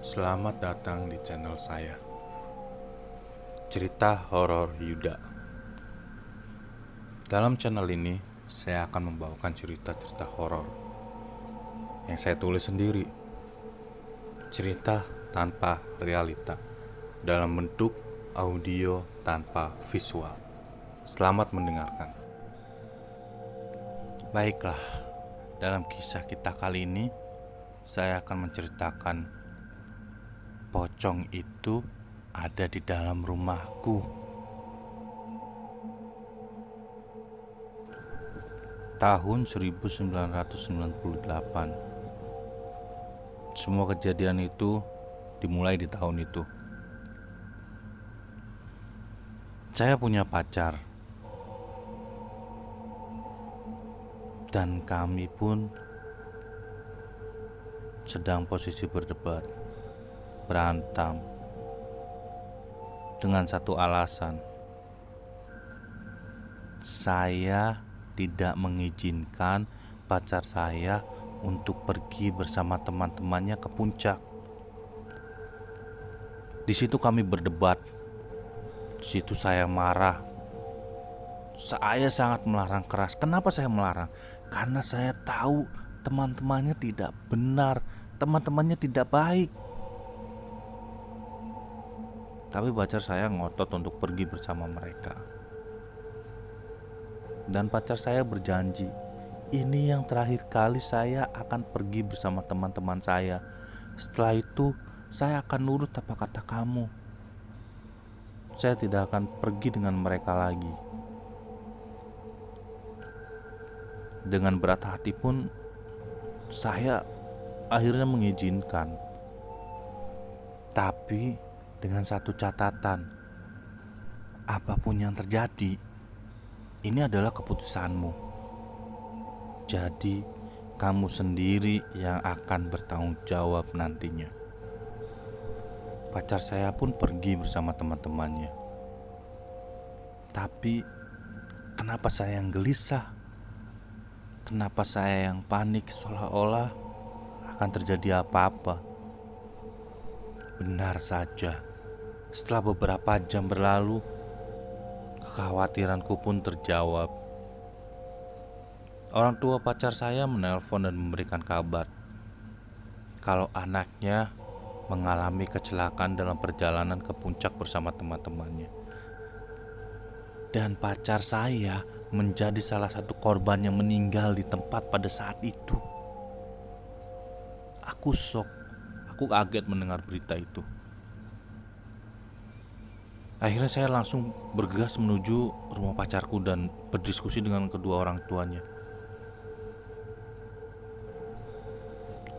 Selamat datang di channel saya, Cerita Horor Yuda. Dalam channel ini, saya akan membawakan cerita-cerita horor yang saya tulis sendiri. Cerita tanpa realita, dalam bentuk audio tanpa visual. Selamat mendengarkan. Baiklah, dalam kisah kita kali ini, saya akan menceritakan pocong itu ada di dalam rumahku. Tahun 1998. Semua kejadian itu dimulai di tahun itu. Saya punya pacar, dan kami pun sedang posisi berdebat, berantem, dengan satu alasan. Saya tidak mengizinkan pacar saya untuk pergi bersama teman-temannya ke puncak. Di situ kami berdebat. Di situ saya marah. Saya sangat melarang keras. Kenapa saya melarang? Karena saya tahu teman-temannya tidak benar, teman-temannya tidak baik. Tapi pacar saya ngotot untuk pergi bersama mereka. Dan pacar saya berjanji, ini yang terakhir kali saya akan pergi bersama teman-teman saya. Setelah itu, saya akan nurut apa kata kamu. Saya tidak akan pergi dengan mereka lagi. Dengan berat hati pun, saya akhirnya mengizinkan. Tapi dengan satu catatan, apapun yang terjadi, ini adalah keputusanmu. Jadi, kamu sendiri yang akan bertanggung jawab nantinya. Pacar saya pun pergi bersama teman-temannya. Tapi, kenapa saya yang gelisah? Kenapa saya yang panik seolah-olah akan terjadi apa-apa? Benar saja, setelah beberapa jam berlalu, kekhawatiranku pun terjawab. Orang tua pacar saya menelpon dan memberikan kabar kalau anaknya mengalami kecelakaan dalam perjalanan ke puncak bersama teman-temannya. Dan pacar saya menjadi salah satu korban yang meninggal di tempat pada saat itu. Aku shock, aku kaget mendengar berita itu. Akhirnya saya langsung bergegas menuju rumah pacarku dan berdiskusi dengan kedua orang tuanya.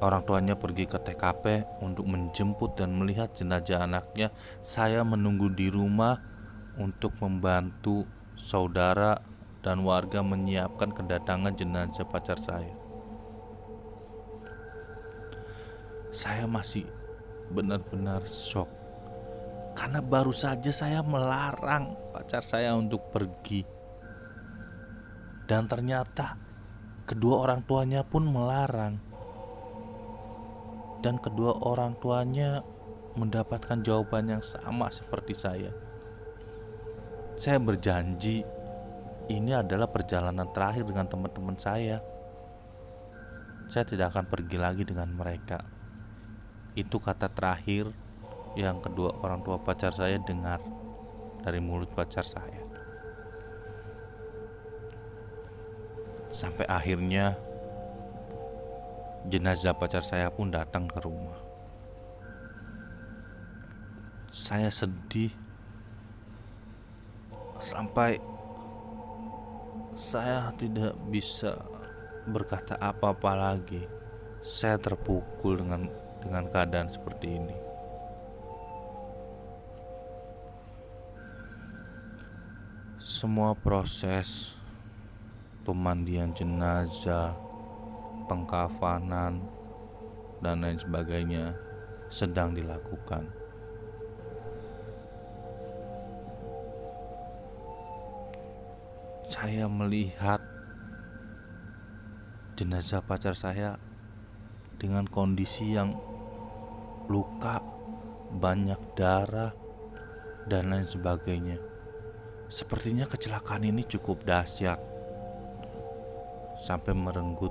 Orang tuanya pergi ke TKP untuk menjemput dan melihat jenazah anaknya. Saya menunggu di rumah untuk membantu saudara dan warga menyiapkan kedatangan jenazah pacar saya. Saya masih benar-benar shock karena baru saja saya melarang pacar saya untuk pergi. Dan ternyata kedua orang tuanya pun melarang. Dan kedua orang tuanya mendapatkan jawaban yang sama seperti saya. Saya berjanji ini adalah perjalanan terakhir dengan teman-teman saya. Saya tidak akan pergi lagi dengan mereka. Itu kata terakhir yang kedua orang tua pacar saya dengar dari mulut pacar saya. Sampai akhirnya jenazah pacar saya pun datang ke rumah. Saya sedih sampai saya tidak bisa berkata apa-apa lagi. Saya terpukul dengan keadaan seperti ini. Semua proses pemandian jenazah, pengkafanan, dan lain sebagainya sedang dilakukan. Saya melihat jenazah pacar saya dengan kondisi yang luka, banyak darah, dan lain sebagainya. Sepertinya kecelakaan ini cukup dahsyat sampai merenggut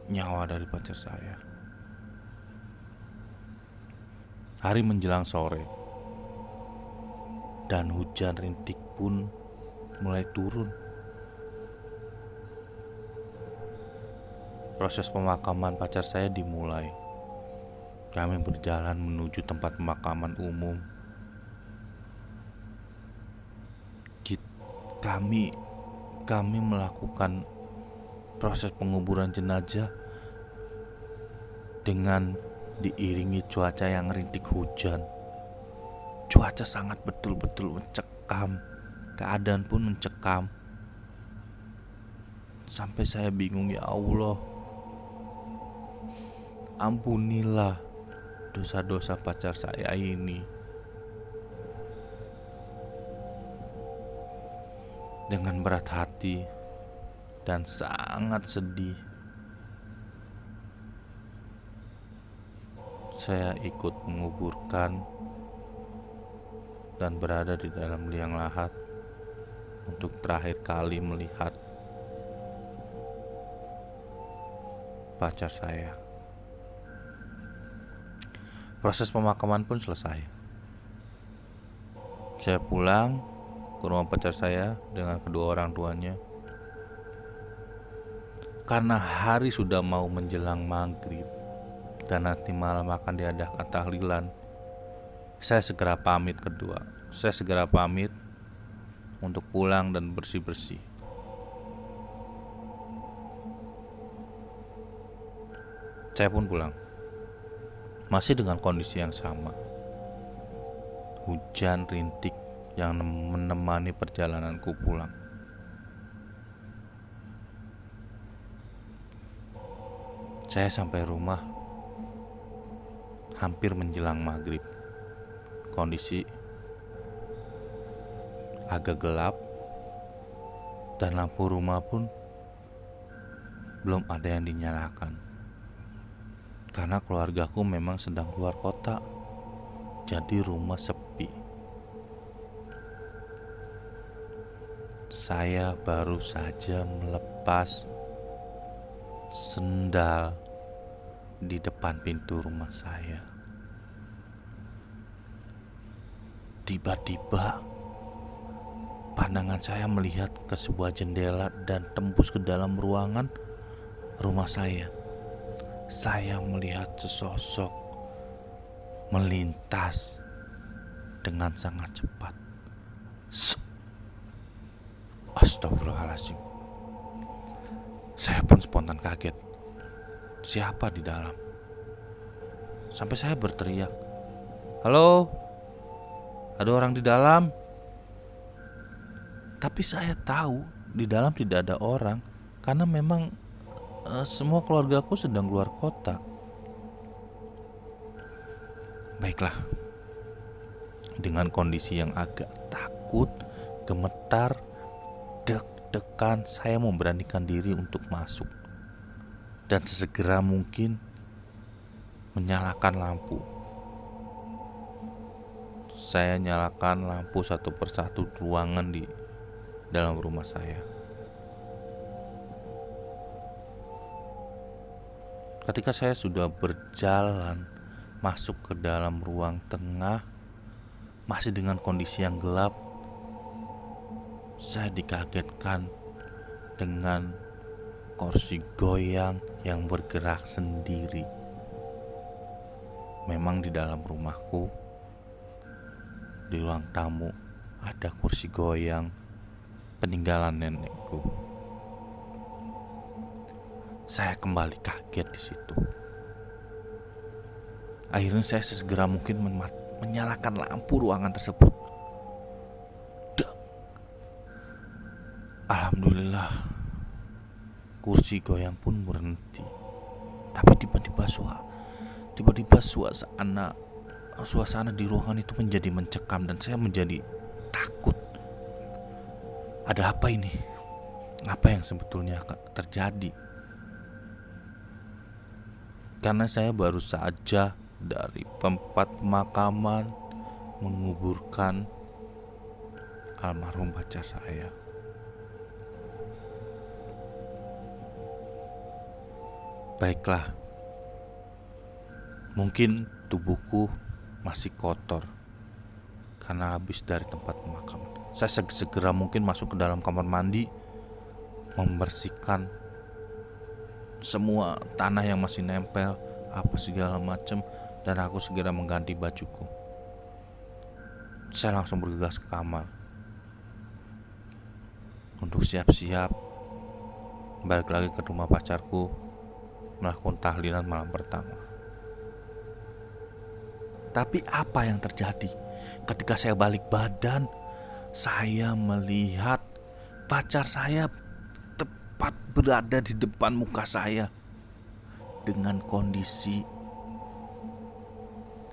nyawa dari pacar saya. Hari menjelang sore dan hujan rintik pun mulai turun. Proses pemakaman pacar saya dimulai. Kami berjalan menuju tempat pemakaman umum. Kami melakukan proses penguburan jenazah dengan diiringi cuaca yang rintik hujan. Cuaca sangat betul-betul mencekam. Keadaan pun mencekam. Sampai saya bingung, ya Allah, ampunilah dosa-dosa pacar saya ini. Dengan berat hati dan sangat sedih, saya ikut menguburkan dan berada di dalam liang lahat untuk terakhir kali melihat pacar saya. Proses pemakaman pun selesai. Saya pulang ke rumah pacar saya dengan kedua orang tuanya. Karena hari sudah mau menjelang maghrib dan nanti malam akan diadakan tahlilan, saya segera pamit untuk pulang dan bersih-bersih. Saya pun pulang, masih dengan kondisi yang sama. Hujan rintik yang menemani perjalananku pulang. Saya sampai rumah hampir menjelang maghrib. Kondisi agak gelap dan lampu rumah pun belum ada yang dinyalakan. Karena keluargaku memang sedang keluar kota, jadi rumah sepi. Saya baru saja melepas sendal di depan pintu rumah saya. Tiba-tiba pandangan saya melihat ke sebuah jendela dan tembus ke dalam ruangan rumah saya. Saya melihat sesosok melintas dengan sangat cepat. Astagfirullahaladzim. Saya pun spontan kaget. Siapa di dalam? Sampai saya berteriak, "Halo, ada orang di dalam?" Tapi saya tahu di dalam tidak ada orang, karena memang semua keluargaku sedang keluar kota. Baiklah, dengan kondisi yang agak takut, gemetar, deg-degan, saya memberanikan diri untuk masuk dan sesegera mungkin menyalakan lampu. Saya nyalakan lampu satu persatu ruangan di dalam rumah saya. Ketika saya sudah berjalan masuk ke dalam ruang tengah, masih dengan kondisi yang gelap, saya dikagetkan dengan kursi goyang yang bergerak sendiri. Memang di dalam rumahku, di ruang tamu, ada kursi goyang peninggalan nenekku. Saya kembali kaget di situ. Akhirnya saya sesegera mungkin menyalakan lampu ruangan tersebut. Alhamdulillah, kursi goyang pun berhenti. Tapi tiba-tiba suasana di ruangan itu menjadi mencekam dan saya menjadi takut. Ada apa ini? Apa yang sebetulnya terjadi? karena saya baru saja dari tempat pemakaman menguburkan almarhum pacar saya. Baiklah, mungkin tubuhku masih kotor karena habis dari tempat pemakaman. Saya segera mungkin masuk ke dalam kamar mandi, membersihkan semua tanah yang masih nempel, apa segala macam, dan aku segera mengganti bajuku. Saya langsung bergegas ke kamar untuk siap-siap balik lagi ke rumah pacarku, melakukan tahlilan malam pertama. Tapi apa yang terjadi? Ketika saya balik badan, saya melihat pacar saya tepat berada di depan muka saya dengan kondisi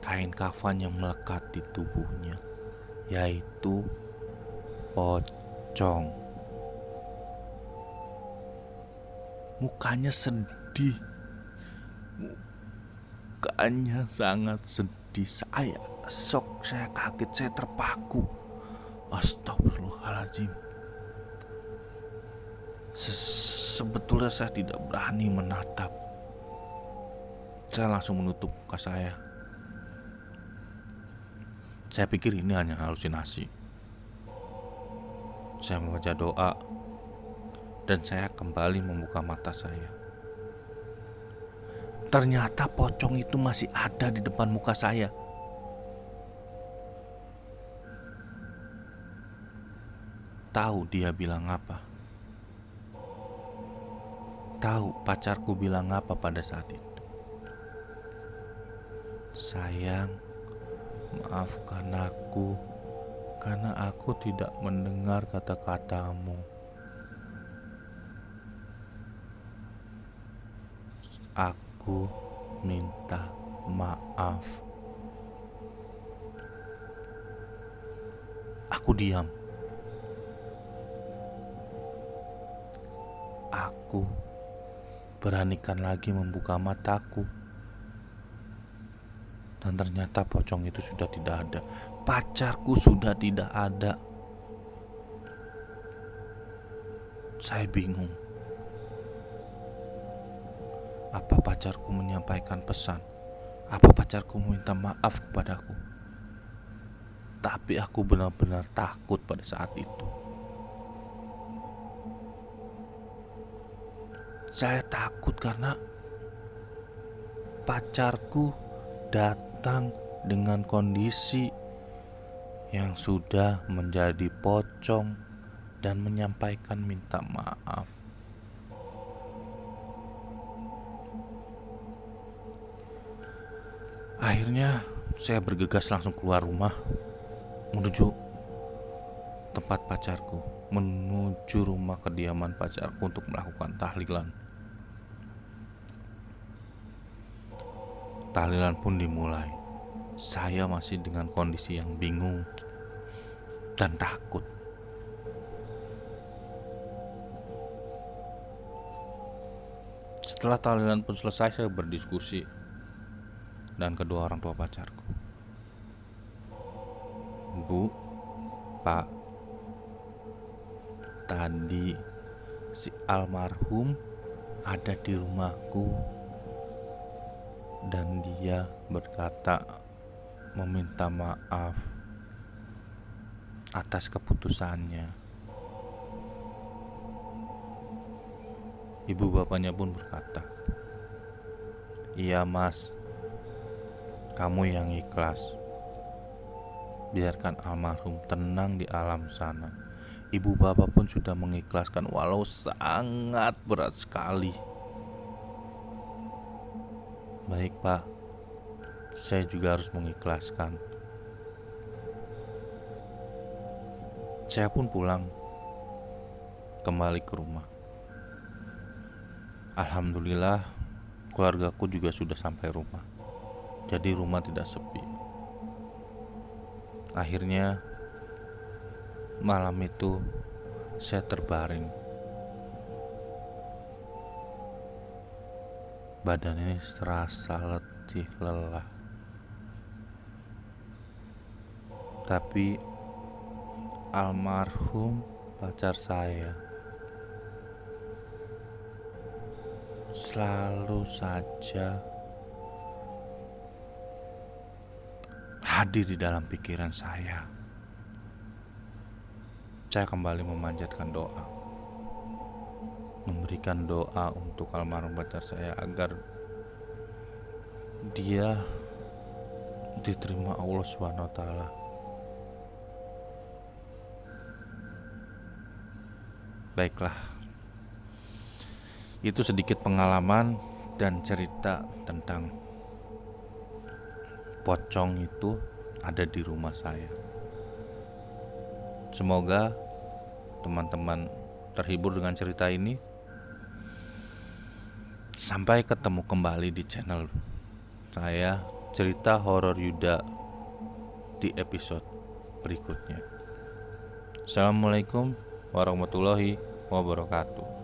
kain kafan yang melekat di tubuhnya, yaitu pocong. Mukanya sedih, mukanya sangat sedih. Saya kaget, saya terpaku. Astagfirullahaladzim. Sebetulnya saya tidak berani menatap. Saya langsung menutup muka saya. Saya pikir ini hanya halusinasi. Saya membaca doa dan saya kembali membuka mata saya. Ternyata pocong itu masih ada di depan muka saya. Tahu dia bilang apa? Tahu pacarku bilang apa pada saat itu? Sayang, maafkan aku karena aku tidak mendengar kata-katamu. Aku minta maaf. Aku diam. Aku beranikan lagi membuka mataku. Dan ternyata pocong itu sudah tidak ada. Pacarku sudah tidak ada. Saya bingung. Apa pacarku menyampaikan pesan? Apa pacarku meminta maaf kepadaku? Tapi aku benar-benar takut pada saat itu. Saya takut karena pacarku datang dengan kondisi yang sudah menjadi pocong dan menyampaikan minta maaf. Akhirnya saya bergegas langsung keluar rumah menuju tempat pacarku, menuju rumah kediaman pacarku untuk melakukan tahlilan. Tahlilan pun dimulai. Saya masih dengan kondisi yang bingung dan takut. Setelah tahlilan pun selesai, saya berdiskusi dan kedua orang tua pacarku. Bu, Pak, tadi si almarhum ada di rumahku dan dia berkata meminta maaf atas keputusannya. Ibu bapaknya pun berkata, "Iya mas, kamu yang ikhlas. Biarkan almarhum tenang di alam sana." Ibu bapak pun sudah mengikhlaskan walau sangat berat sekali. Baik pak, saya juga harus mengikhlaskan. Saya pun pulang kembali ke rumah. Alhamdulillah keluargaku juga sudah sampai rumah. Jadi rumah tidak sepi. Akhirnya malam itu saya terbaring. Badan ini terasa letih lelah. Tapi almarhum pacar saya selalu saja hadir di dalam pikiran saya. Saya kembali memanjatkan doa, memberikan doa untuk almarhum pacar saya agar dia diterima Allah SWT. Baiklah, itu sedikit pengalaman dan cerita tentang pocong itu ada di rumah saya. Semoga teman-teman terhibur dengan cerita ini. Sampai ketemu kembali di channel saya, Cerita Horor Yuda, di episode berikutnya. Assalamualaikum warahmatullahi wabarakatuh.